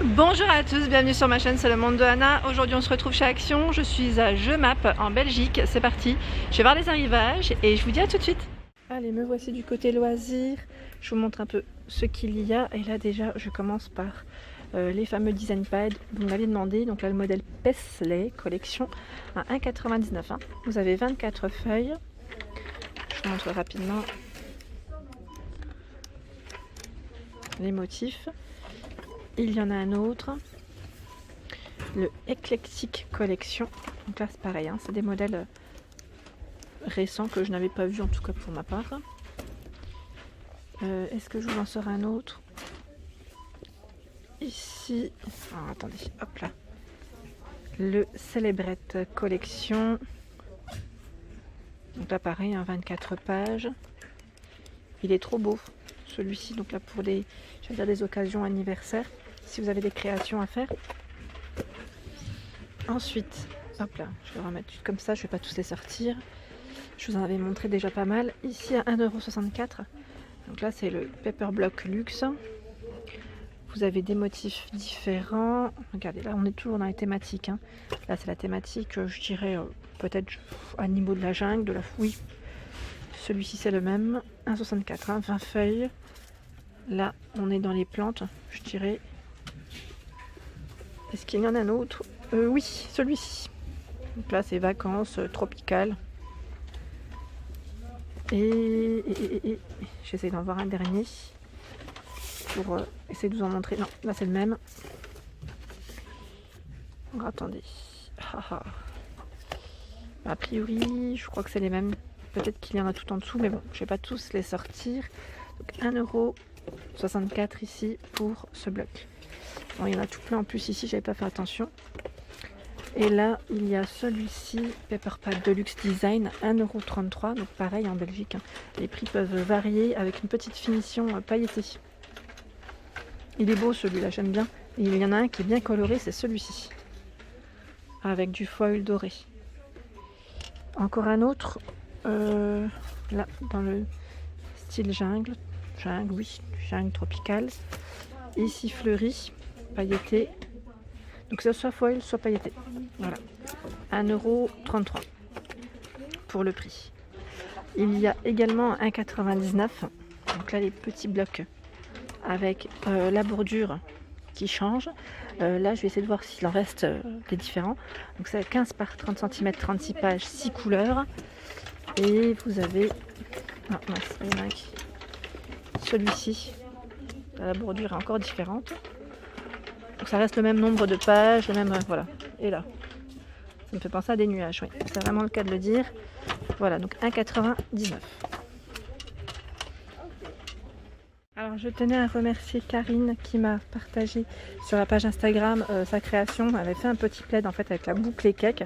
Bonjour à tous, bienvenue sur ma chaîne, c'est le monde de Anna. Aujourd'hui on se retrouve chez Action, je suis à Jemap en Belgique, c'est parti. Je vais voir les arrivages et je vous dis à tout de suite. Allez, me voici du côté loisirs, je vous montre un peu ce qu'il y a. Et là déjà je commence par les fameux design pads, vous m'avez demandé. Donc là le modèle Paisley collection à 1,99 hein. Vous avez 24 feuilles, je vous montre rapidement les motifs. Il y en a un autre, le Eclectic Collection. Donc là c'est pareil, hein, c'est des modèles récents que je n'avais pas vu en tout cas pour ma part. Est-ce que je vous en sors un autre ici? Alors, attendez, hop là. Le Celebrate Collection. Donc là pareil, hein, 24 pages. Il est trop beau celui-ci, donc là pour les, je vais dire, des occasions anniversaires, si vous avez des créations à faire. Ensuite, hop là, je vais remettre comme ça, je vais pas tous les sortir. Je vous en avais montré déjà pas mal. Ici à 1,64 €. Donc là c'est le Paper Block Luxe. Vous avez des motifs différents. Regardez, là on est toujours dans les thématiques, hein. Là c'est la thématique, je dirais peut-être animaux de la jungle, de la fouille. Celui-ci c'est le même, 1,64 €, hein, 20 feuilles. Là on est dans les plantes, je dirais. Est-ce qu'il y en a un autre? Oui, celui-ci. Donc là c'est vacances tropicales. Et j'essaie d'en voir un dernier pour essayer de vous en montrer. Non, là c'est le même. Alors, attendez. A priori, je crois que c'est les mêmes. Peut-être qu'il y en a tout en dessous, mais bon, je ne vais pas tous les sortir. Donc 1,64 € ici pour ce bloc. Bon, il y en a tout plein en plus ici, j'avais pas fait attention. Et là, il y a celui-ci, Paper Pad Deluxe Design, 1,33 €. Donc pareil en Belgique, hein. Les prix peuvent varier avec une petite finition pailletée. Il est beau celui-là, j'aime bien. Et il y en a un qui est bien coloré, c'est celui-ci. Avec du foil doré. Encore un autre, là, dans le style jungle. Jungle, oui, jungle tropical. Ici fleuri, pailleté. Donc c'est soit foil, soit pailleté. Voilà. 1,33 € pour le prix. Il y a également 1,99 €. Donc là les petits blocs avec la bordure qui change. Là je vais essayer de voir s'il en reste des différents. Donc c'est 15 par 30 cm, 36 pages, 6 couleurs. Et vous avez celui-ci. La bordure est encore différente. Donc ça reste le même nombre de pages, le même voilà. Et là, ça me fait penser à des nuages, oui. C'est vraiment le cas de le dire. Voilà, donc 1,99 €. Alors je tenais à remercier Karine qui m'a partagé sur la page Instagram sa création. Elle avait fait un petit plaid en fait avec la boucle cake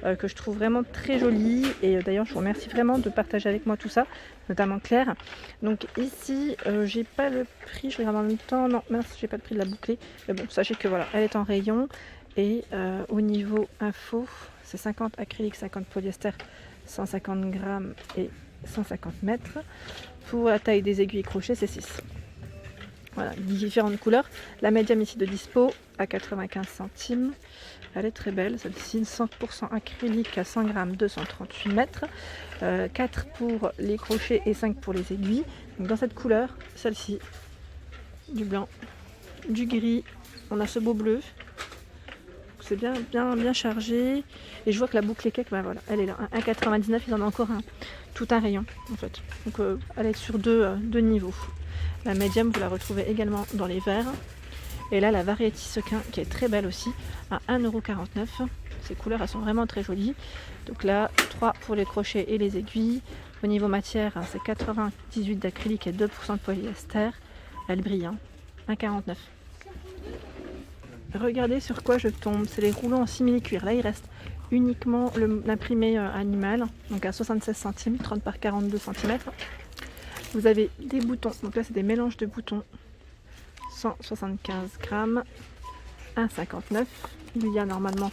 que je trouve vraiment très jolie. Et d'ailleurs je vous remercie vraiment de partager avec moi tout ça, notamment Claire. Donc ici j'ai pas le prix, je regarde en même temps. Non mince, j'ai pas le prix de la bouclée. Mais bon, sachez que voilà, elle est en rayon. Et au niveau info, c'est 50 acrylique, 50 polyester, 150 grammes et 150 mètres. Pour la taille des aiguilles crochets, c'est 6. Voilà, différentes couleurs. La médium ici de dispo à 95 centimes. Elle est très belle, celle-ci, 100% acrylique à 100 grammes, 238 mètres. 4 pour les crochets et 5 pour les aiguilles. Donc dans cette couleur, celle-ci, du blanc, du gris, on a ce beau bleu. C'est bien chargé. Et je vois que la boucle cake, ben voilà, elle est là. 1,99 €, il en a encore tout un rayon en fait. Donc elle est sur deux niveaux. La médium, vous la retrouvez également dans les verts. Et là, la variété sequin qui est très belle aussi, à 1,49 €. Ces couleurs, elles sont vraiment très jolies. Donc là, 3 pour les crochets et les aiguilles. Au niveau matière, hein, c'est 98 d'acrylique et 2% de polyester. Elle brille, hein. 1,49 €. Regardez sur quoi je tombe, c'est les rouleaux en simili-cuir. Là il reste uniquement l'imprimé animal, donc à 76 centimes, 30 par 42 cm. Vous avez des boutons, donc là c'est des mélanges de boutons, 175 grammes, 1,59 €. Il y a normalement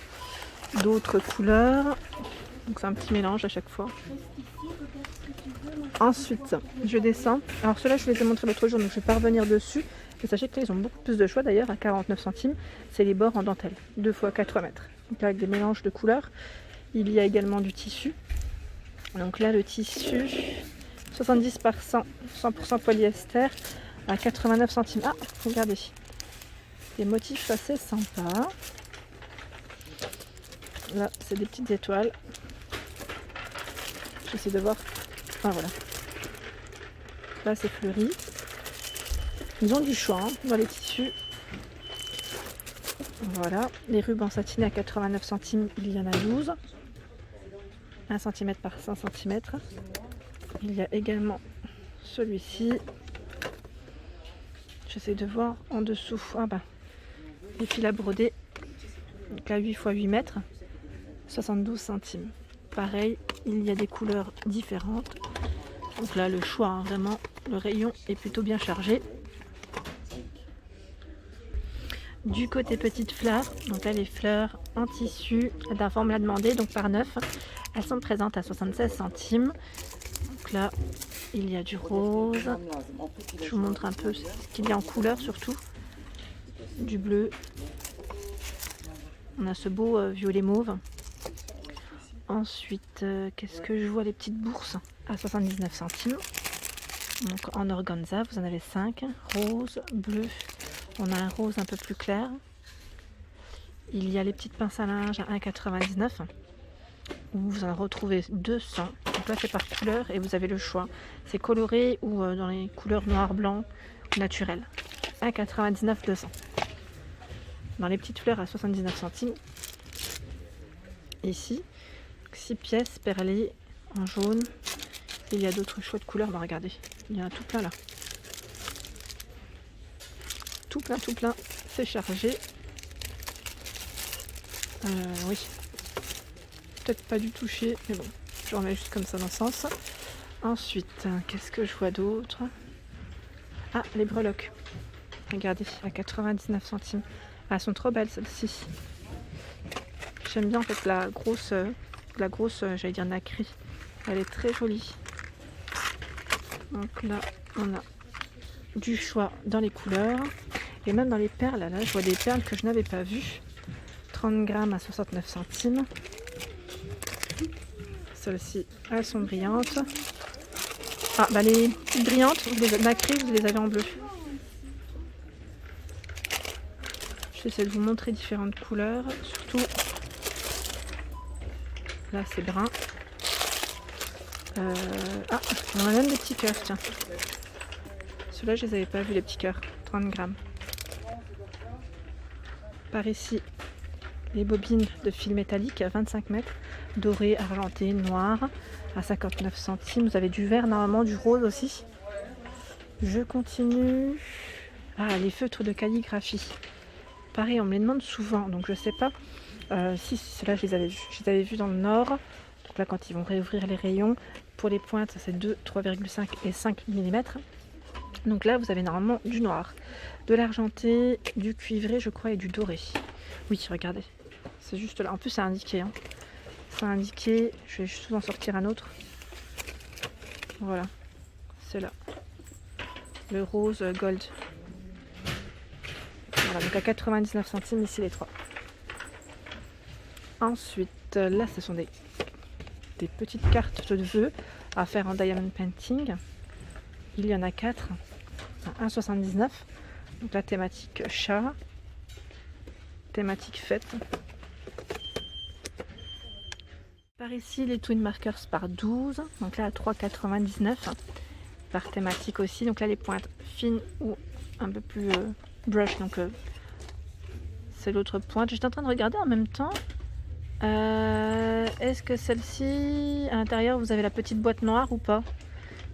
d'autres couleurs. Donc c'est un petit mélange à chaque fois. Ensuite, je descends. Alors ceux-là, je vous les ai montrés l'autre jour, donc je ne vais pas revenir dessus. Mais sachez que là, ils ont beaucoup plus de choix d'ailleurs, à 49 centimes. C'est les bords en dentelle, 2 x 4 mètres. Donc là, avec des mélanges de couleurs. Il y a également du tissu. Donc là, le tissu, 70 par 100, 100% polyester, à 89 centimes. Ah, regardez, des motifs assez sympas. Là, c'est des petites étoiles. J'essaie de voir. Ah, voilà. Là, c'est fleuri. Ils ont du choix hein, dans les tissus. Voilà. Les rubans satinés à 89 centimes, il y en a 12. 1 cm par 5 cm. Il y a également celui-ci. J'essaie de voir en dessous. Ah bah, les fils à broder. Donc là, 8 x 8 mètres. 72 centimes. Pareil, il y a des couleurs différentes. Donc là, le choix, hein, vraiment, le rayon est plutôt bien chargé. Du côté petites fleurs, donc là les fleurs en tissu d'un format demandé, donc par 9. Elles sont présentes à 76 centimes. Donc là, il y a du rose. Je vous montre un peu ce qu'il y a en couleur surtout. Du bleu. On a ce beau violet mauve. Ensuite, qu'est-ce que je vois? Les petites bourses à 79 centimes. Donc en organza, vous en avez 5. Rose, bleu. On a un rose un peu plus clair. Il y a les petites pinces à linge à 1,99 €. Vous en retrouvez 200. Donc là, c'est par couleur et vous avez le choix. C'est coloré ou dans les couleurs noir, blanc, naturel. 1,99 €, 200. Dans les petites fleurs à 79 centimes. Ici, 6 pièces perlées en jaune. Il y a d'autres choix de couleurs. Ben, regardez, il y a un tout plein là. Tout plein, c'est chargé. Oui. Peut-être pas du toucher, mais bon, je remets juste comme ça dans le sens. Ensuite, qu'est-ce que je vois d'autre? Ah, les breloques. Regardez, à 99 centimes. Ah, elles sont trop belles celles-ci. J'aime bien en fait la grosse, j'allais dire nacrée. Elle est très jolie. Donc là, on a du choix dans les couleurs. Et même dans les perles, là, je vois des perles que je n'avais pas vues. 30 grammes à 69 centimes. Celles-ci, elles sont brillantes. Ah, bah les brillantes, les nacrées, vous les avez en bleu. J'essaie de vous montrer différentes couleurs. Surtout, là c'est brun. Ah, on a même des petits cœurs, tiens. Ceux-là, je les avais pas vus, les petits cœurs. 30 grammes. Par ici, les bobines de fil métallique à 25 mètres, doré, argenté, noir, à 59 centimes. Vous avez du vert, normalement du rose aussi. Je continue. Ah, les feutres de calligraphie. Pareil, on me les demande souvent, donc je sais pas si ceux-là, je les avais vus. Je les avais vus dans le nord. Donc là, quand ils vont réouvrir les rayons, pour les pointes, c'est 2, 3,5 et 5 mm. Donc là, vous avez normalement du noir, de l'argenté, du cuivré, je crois, et du doré. Oui, regardez. C'est juste là. En plus, c'est indiqué. Hein. C'est indiqué. Je vais juste vous en sortir un autre. Voilà. C'est là. Le rose gold. Voilà. Donc à 99 centimes, ici les trois. Ensuite, là, ce sont des petites cartes de vœux à faire en diamond painting. Il y en a 4. 1,79. Donc la thématique chat. Thématique fête. Par ici, les twin markers par 12. Donc là, à 3,99. Par thématique aussi. Donc là, les pointes fines ou un peu plus brush. Donc c'est l'autre pointe. J'étais en train de regarder en même temps. Est-ce que celle-ci, à l'intérieur, vous avez la petite boîte noire ou pas?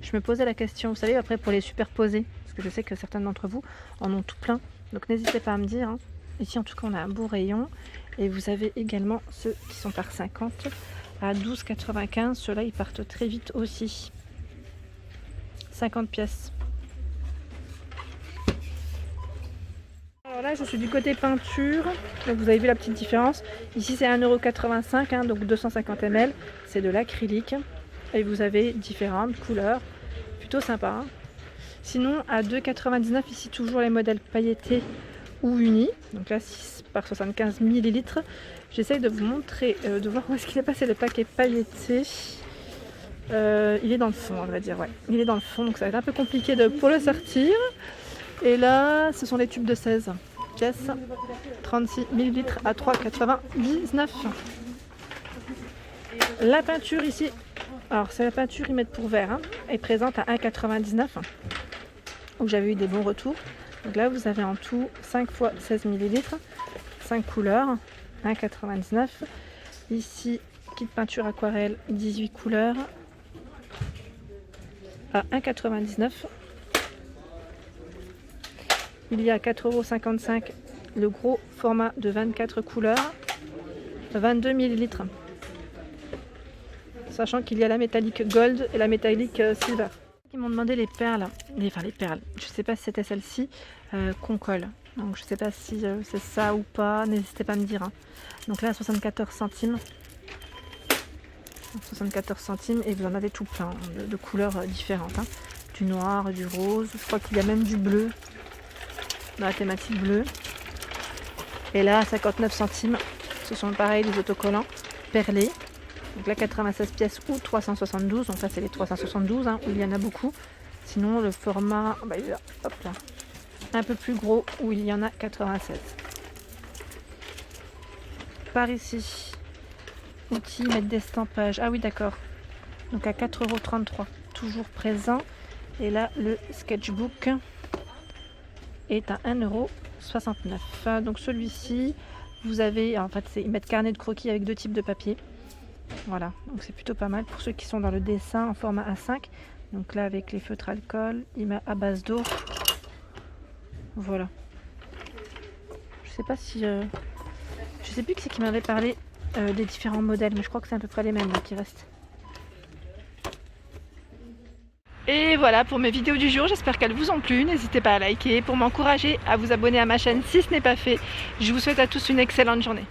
Je me posais la question. Vous savez, après, pour les superposer. Parce que je sais que certains d'entre vous en ont tout plein. Donc n'hésitez pas à me dire. Hein. Ici, en tout cas, on a un beau rayon. Et vous avez également ceux qui sont par 50 à 12,95. Ceux-là, ils partent très vite aussi. 50 pièces. Alors là, Là je suis du côté peinture, donc vous avez vu la petite différence. Ici c'est 1,85 €, hein, donc 250 ml, c'est de l'acrylique. Et vous avez différentes couleurs, plutôt sympa. Hein. Sinon à 2,99 € ici toujours les modèles pailletés ou unis. Donc là 6 par 75 ml. J'essaye de vous montrer, de voir où est-ce qu'il est passé le paquet pailleté. Il est dans le fond, on va dire, ouais. Il est dans le fond, donc ça va être un peu compliqué pour le sortir. Et là, ce sont les tubes de 16 pièces, 36 ml à 3,99 €. La peinture ici, alors c'est la peinture ils mettent pour verre, hein, est présente à 1,99 €, où j'avais eu des bons retours. Donc là, vous avez en tout 5 fois 16 ml, 5 couleurs, 1,99 €. Ici, kit peinture aquarelle, 18 couleurs, à 1,99 €. Il y a 4,55 € le gros format de 24 couleurs, 22 ml. Sachant qu'il y a la métallique gold et la métallique silver. Ils m'ont demandé les perles, enfin les perles, je ne sais pas si c'était celle-ci, qu'on colle. Donc je ne sais pas si c'est ça ou pas, n'hésitez pas à me dire. Hein. Donc là à 74 centimes. 74 centimes et vous en avez tout plein de couleurs différentes. Hein. Du noir, du rose, je crois qu'il y a même du bleu dans la thématique bleue. Et là à 59 centimes, ce sont pareil les autocollants perlés. Donc là 96 pièces ou 372, donc là c'est les 372 hein, où il y en a beaucoup. Sinon le format bah, il est là, hop là, un peu plus gros où il y en a 96. Par ici, outils, mettre d'estampage. Ah oui d'accord. Donc à 4,33 €, toujours présent. Et là le sketchbook est à 1,69 €. Donc celui-ci, vous avez, en fait ils mettent carnet de croquis avec 2 types de papier. Voilà, donc c'est plutôt pas mal pour ceux qui sont dans le dessin en format A5. Donc là avec les feutres alcool, il met à base d'eau. Voilà. Je sais pas si... je sais plus qui c'est qui m'avait parlé des différents modèles, mais je crois que c'est à peu près les mêmes là, qui restent. Et voilà pour mes vidéos du jour, j'espère qu'elles vous ont plu. N'hésitez pas à liker pour m'encourager, à vous abonner à ma chaîne si ce n'est pas fait. Je vous souhaite à tous une excellente journée.